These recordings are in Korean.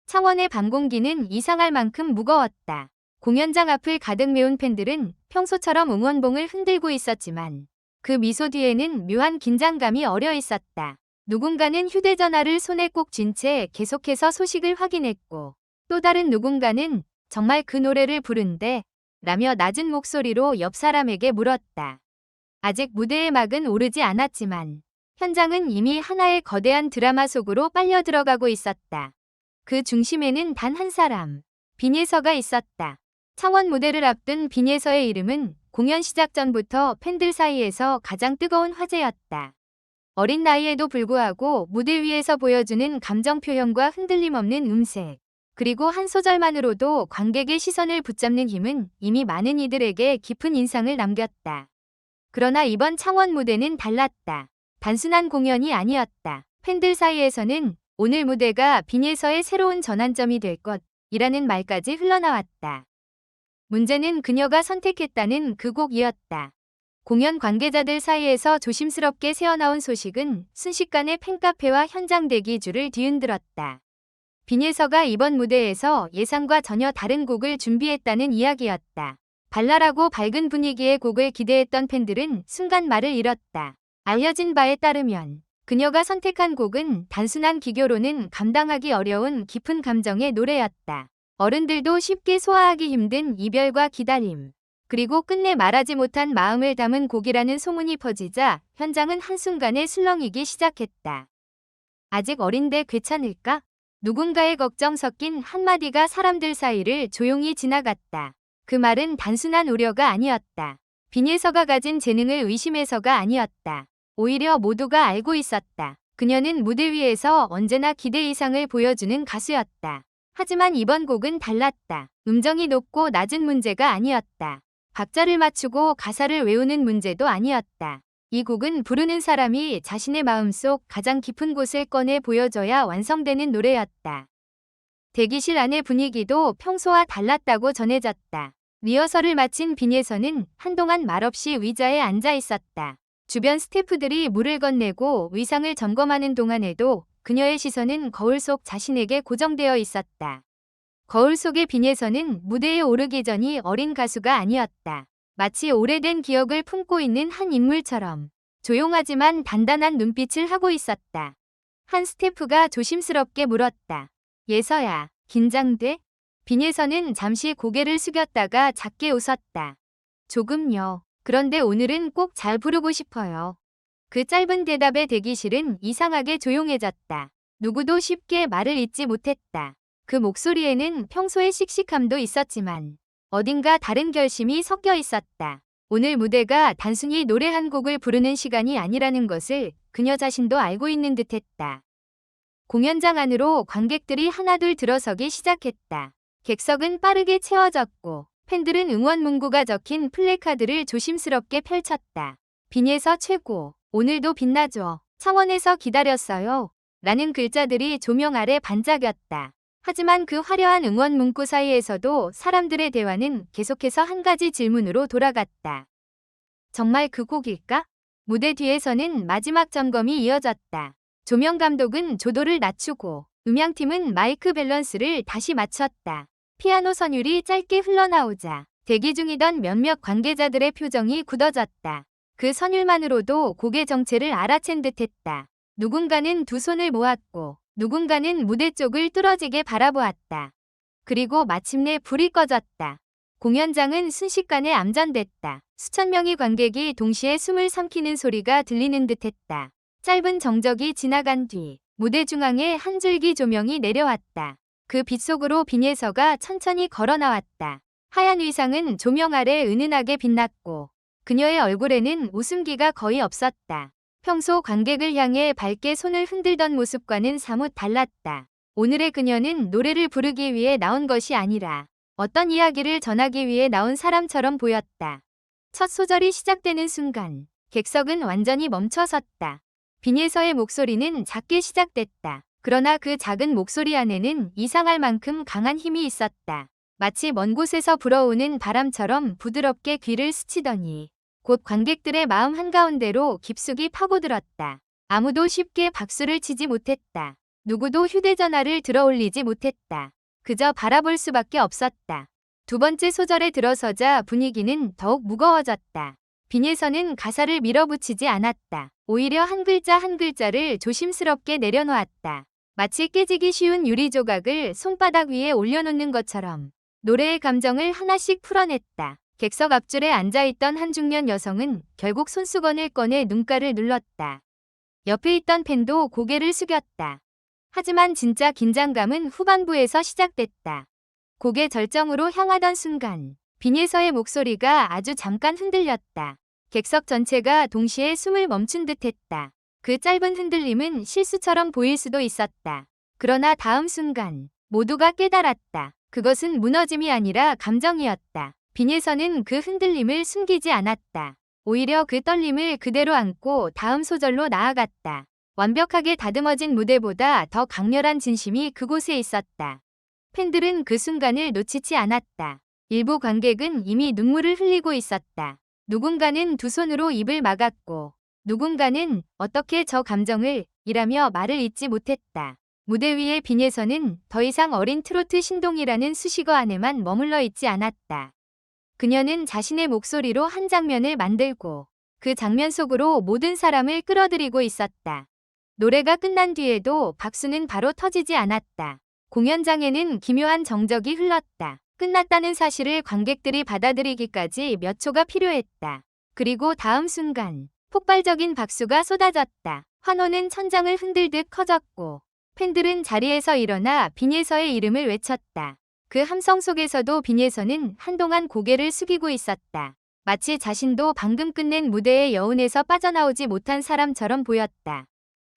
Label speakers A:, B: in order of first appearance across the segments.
A: 창원의 밤공기는 이상할 만큼 무거웠다. 공연장 앞을 가득 메운 팬들은 평소처럼 응원봉을 흔들고 있었지만 그 미소 뒤에는 묘한 긴장감이 어려 있었다. 누군가는 휴대전화를 손에 꼭 쥔 채 계속해서 소식을 확인했고 또 다른 누군가는 정말 그 노래를 부른대? 라며 낮은 목소리로 옆 사람에게 물었다. 아직 무대의 막은 오르지 않았지만 현장은 이미 하나의 거대한 드라마 속으로 빨려 들어가고 있었다. 그 중심에는 단 한 사람, 빈예서가 있었다. 창원 무대를 앞둔 빈예서의 이름은 공연 시작 전부터 팬들 사이에서 가장 뜨거운 화제였다. 어린 나이에도 불구하고 무대 위에서 보여주는 감정 표현과 흔들림 없는 음색, 그리고 한 소절만으로도 관객의 시선을 붙잡는 힘은 이미 많은 이들에게 깊은 인상을 남겼다. 그러나 이번 창원 무대는 달랐다. 단순한 공연이 아니었다. 팬들 사이에서는 오늘 무대가 빈예서의 새로운 전환점이 될 것이라는 말까지 흘러나왔다. 문제는 그녀가 선택했다는 그 곡이었다. 공연 관계자들 사이에서 조심스럽게 새어나온 소식은 순식간에 팬카페와 현장 대기줄을 뒤흔들었다. 빈예서가 이번 무대에서 예상과 전혀 다른 곡을 준비했다는 이야기였다. 발랄하고 밝은 분위기의 곡을 기대했던 팬들은 순간 말을 잃었다. 알려진 바에 따르면 그녀가 선택한 곡은 단순한 기교로는 감당하기 어려운 깊은 감정의 노래였다. 어른들도 쉽게 소화하기 힘든 이별과 기다림, 그리고 끝내 말하지 못한 마음을 담은 곡이라는 소문이 퍼지자 현장은 한순간에 술렁이기 시작했다. 아직 어린데 괜찮을까? 누군가의 걱정 섞인 한마디가 사람들 사이를 조용히 지나갔다. 그 말은 단순한 우려가 아니었다. 빈예서가 가진 재능을 의심해서가 아니었다. 오히려 모두가 알고 있었다. 그녀는 무대 위에서 언제나 기대 이상을 보여주는 가수였다. 하지만 이번 곡은 달랐다. 음정이 높고 낮은 문제가 아니었다. 박자를 맞추고 가사를 외우는 문제도 아니었다. 이 곡은 부르는 사람이 자신의 마음속 가장 깊은 곳을 꺼내 보여줘야 완성되는 노래였다. 대기실 안의 분위기도 평소와 달랐다고 전해졌다. 리허설을 마친 빈예서는 한동안 말없이 의자에 앉아 있었다. 주변 스태프들이 물을 건네고 의상을 점검하는 동안에도 그녀의 시선은 거울 속 자신에게 고정되어 있었다. 거울 속의 빈예서는 무대에 오르기 전이 어린 가수가 아니었다. 마치 오래된 기억을 품고 있는 한 인물처럼 조용하지만 단단한 눈빛을 하고 있었다. 한 스태프가 조심스럽게 물었다. 예서야, 긴장돼? 빈예서는 잠시 고개를 숙였다가 작게 웃었다. 조금요. 그런데 오늘은 꼭 잘 부르고 싶어요. 그 짧은 대답에 대기실은 이상하게 조용해졌다. 누구도 쉽게 말을 잇지 못했다. 그 목소리에는 평소의 씩씩함도 있었지만 어딘가 다른 결심이 섞여 있었다. 오늘 무대가 단순히 노래 한 곡을 부르는 시간이 아니라는 것을 그녀 자신도 알고 있는 듯했다. 공연장 안으로 관객들이 하나둘 들어서기 시작했다. 객석은 빠르게 채워졌고 팬들은 응원 문구가 적힌 플래카드를 조심스럽게 펼쳤다. 빈예서 최고, 오늘도 빛나죠. 창원에서 기다렸어요. 라는 글자들이 조명 아래 반짝였다. 하지만 그 화려한 응원 문구 사이에서도 사람들의 대화는 계속해서 한 가지 질문으로 돌아갔다. 정말 그 곡일까? 무대 뒤에서는 마지막 점검이 이어졌다. 조명 감독은 조도를 낮추고 음향팀은 마이크 밸런스를 다시 맞췄다. 피아노 선율이 짧게 흘러나오자 대기 중이던 몇몇 관계자들의 표정이 굳어졌다. 그 선율만으로도 곡의 정체를 알아챈 듯했다. 누군가는 두 손을 모았고 누군가는 무대 쪽을 뚫어지게 바라보았다. 그리고 마침내 불이 꺼졌다. 공연장은 순식간에 암전됐다. 수천 명의 관객이 동시에 숨을 삼키는 소리가 들리는 듯했다. 짧은 정적이 지나간 뒤 무대 중앙에 한 줄기 조명이 내려왔다. 그 빛 속으로 빈예서가 천천히 걸어 나왔다. 하얀 의상은 조명 아래 은은하게 빛났고 그녀의 얼굴에는 웃음기가 거의 없었다. 평소 관객을 향해 밝게 손을 흔들던 모습과는 사뭇 달랐다. 오늘의 그녀는 노래를 부르기 위해 나온 것이 아니라 어떤 이야기를 전하기 위해 나온 사람처럼 보였다. 첫 소절이 시작되는 순간 객석은 완전히 멈춰섰다. 빈예서의 목소리는 작게 시작됐다. 그러나 그 작은 목소리 안에는 이상할 만큼 강한 힘이 있었다. 마치 먼 곳에서 불어오는 바람처럼 부드럽게 귀를 스치더니 곧 관객들의 마음 한가운데로 깊숙이 파고들었다. 아무도 쉽게 박수를 치지 못했다. 누구도 휴대전화를 들어 올리지 못했다. 그저 바라볼 수밖에 없었다. 두 번째 소절에 들어서자 분위기는 더욱 무거워졌다. 빈예선은 가사를 밀어붙이지 않았다. 오히려 한 글자 한 글자를 조심스럽게 내려놓았다. 마치 깨지기 쉬운 유리 조각을 손바닥 위에 올려놓는 것처럼 노래의 감정을 하나씩 풀어냈다. 객석 앞줄에 앉아있던 한 중년 여성은 결국 손수건을 꺼내 눈가를 눌렀다. 옆에 있던 팬도 고개를 숙였다. 하지만 진짜 긴장감은 후반부에서 시작됐다. 곡의 절정으로 향하던 순간 빈예서의 목소리가 아주 잠깐 흔들렸다. 객석 전체가 동시에 숨을 멈춘 듯했다. 그 짧은 흔들림은 실수처럼 보일 수도 있었다. 그러나 다음 순간 모두가 깨달았다. 그것은 무너짐이 아니라 감정이었다. 빈예서는 그 흔들림을 숨기지 않았다. 오히려 그 떨림을 그대로 안고 다음 소절로 나아갔다. 완벽하게 다듬어진 무대보다 더 강렬한 진심이 그곳에 있었다. 팬들은 그 순간을 놓치지 않았다. 일부 관객은 이미 눈물을 흘리고 있었다. 누군가는 두 손으로 입을 막았고 누군가는 어떻게 저 감정을 이라며 말을 잇지 못했다. 무대 위의 빈예서는 더 이상 어린 트로트 신동이라는 수식어 안에만 머물러 있지 않았다. 그녀는 자신의 목소리로 한 장면을 만들고 그 장면 속으로 모든 사람을 끌어들이고 있었다. 노래가 끝난 뒤에도 박수는 바로 터지지 않았다. 공연장에는 기묘한 정적이 흘렀다. 끝났다는 사실을 관객들이 받아들이기까지 몇 초가 필요했다. 그리고 다음 순간 폭발적인 박수가 쏟아졌다. 환호는 천장을 흔들듯 커졌고 팬들은 자리에서 일어나 빈예서의 이름을 외쳤다. 그 함성 속에서도 빈예서는 한동안 고개를 숙이고 있었다. 마치 자신도 방금 끝낸 무대의 여운에서 빠져나오지 못한 사람처럼 보였다.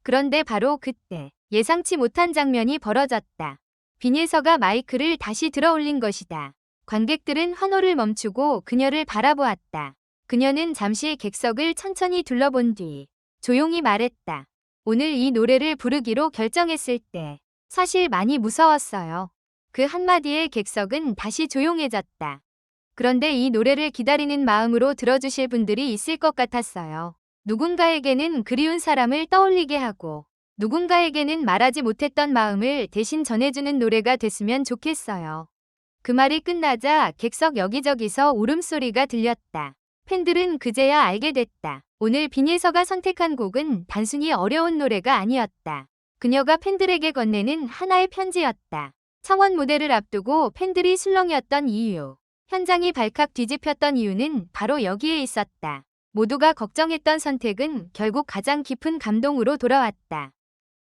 A: 그런데 바로 그때 예상치 못한 장면이 벌어졌다. 빈예서가 마이크를 다시 들어올린 것이다. 관객들은 환호를 멈추고 그녀를 바라보았다. 그녀는 잠시 객석을 천천히 둘러본 뒤 조용히 말했다. 오늘 이 노래를 부르기로 결정했을 때 사실 많이 무서웠어요. 그 한마디에 객석은 다시 조용해졌다. 그런데 이 노래를 기다리는 마음으로 들어주실 분들이 있을 것 같았어요. 누군가에게는 그리운 사람을 떠올리게 하고 누군가에게는 말하지 못했던 마음을 대신 전해주는 노래가 됐으면 좋겠어요. 그 말이 끝나자 객석 여기저기서 울음소리가 들렸다. 팬들은 그제야 알게 됐다. 오늘 빈예서가 선택한 곡은 단순히 어려운 노래가 아니었다. 그녀가 팬들에게 건네는 하나의 편지였다. 창원 무대를 앞두고 팬들이 술렁이었던 이유, 현장이 발칵 뒤집혔던 이유는 바로 여기에 있었다. 모두가 걱정했던 선택은 결국 가장 깊은 감동으로 돌아왔다.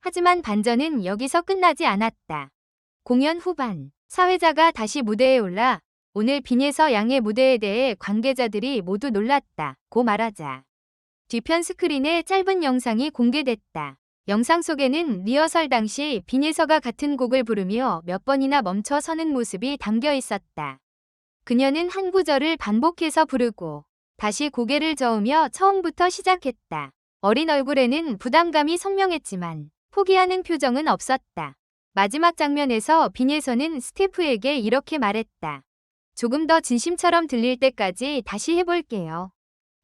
A: 하지만 반전은 여기서 끝나지 않았다. 공연 후반, 사회자가 다시 무대에 올라 오늘 빈예서 양의 무대에 대해 관계자들이 모두 놀랐다고 말하자 뒤편 스크린에 짧은 영상이 공개됐다. 영상 속에는 리허설 당시 빈예서가 같은 곡을 부르며 몇 번이나 멈춰 서는 모습이 담겨 있었다. 그녀는 한 구절을 반복해서 부르고 다시 고개를 저으며 처음부터 시작했다. 어린 얼굴에는 부담감이 선명했지만 포기하는 표정은 없었다. 마지막 장면에서 빈예서는 스태프에게 이렇게 말했다. 조금 더 진심처럼 들릴 때까지 다시 해볼게요.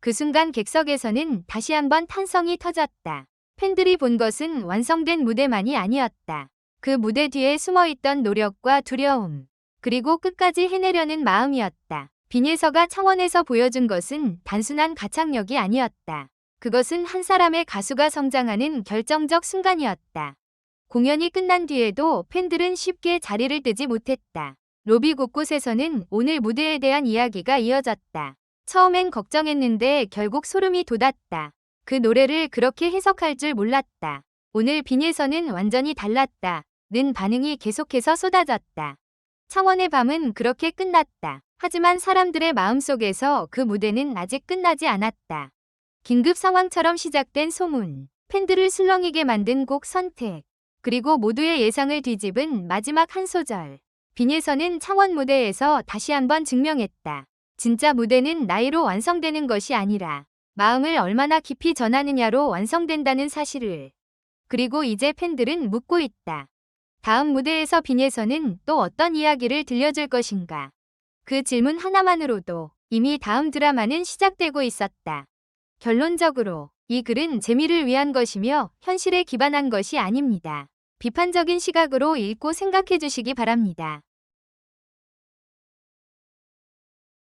A: 그 순간 객석에서는 다시 한번 탄성이 터졌다. 팬들이 본 것은 완성된 무대만이 아니었다. 그 무대 뒤에 숨어있던 노력과 두려움, 그리고 끝까지 해내려는 마음이었다. 빈예서가 창원에서 보여준 것은 단순한 가창력이 아니었다. 그것은 한 사람의 가수가 성장하는 결정적 순간이었다. 공연이 끝난 뒤에도 팬들은 쉽게 자리를 뜨지 못했다. 로비 곳곳에서는 오늘 무대에 대한 이야기가 이어졌다. 처음엔 걱정했는데 결국 소름이 돋았다. 그 노래를 그렇게 해석할 줄 몰랐다. 오늘 빈예서는 완전히 달랐다. 는 반응이 계속해서 쏟아졌다. 창원의 밤은 그렇게 끝났다. 하지만 사람들의 마음속에서 그 무대는 아직 끝나지 않았다. 긴급 상황처럼 시작된 소문, 팬들을 술렁이게 만든 곡 선택, 그리고 모두의 예상을 뒤집은 마지막 한 소절. 빈예서는 창원 무대에서 다시 한번 증명했다. 진짜 무대는 나이로 완성되는 것이 아니라 마음을 얼마나 깊이 전하느냐로 완성된다는 사실을. 그리고 이제 팬들은 묻고 있다. 다음 무대에서 빈예서는 또 어떤 이야기를 들려줄 것인가? 그 질문 하나만으로도 이미 다음 드라마는 시작되고 있었다. 결론적으로 이 글은 재미를 위한 것이며 현실에 기반한 것이 아닙니다. 비판적인 시각으로 읽고 생각해 주시기 바랍니다.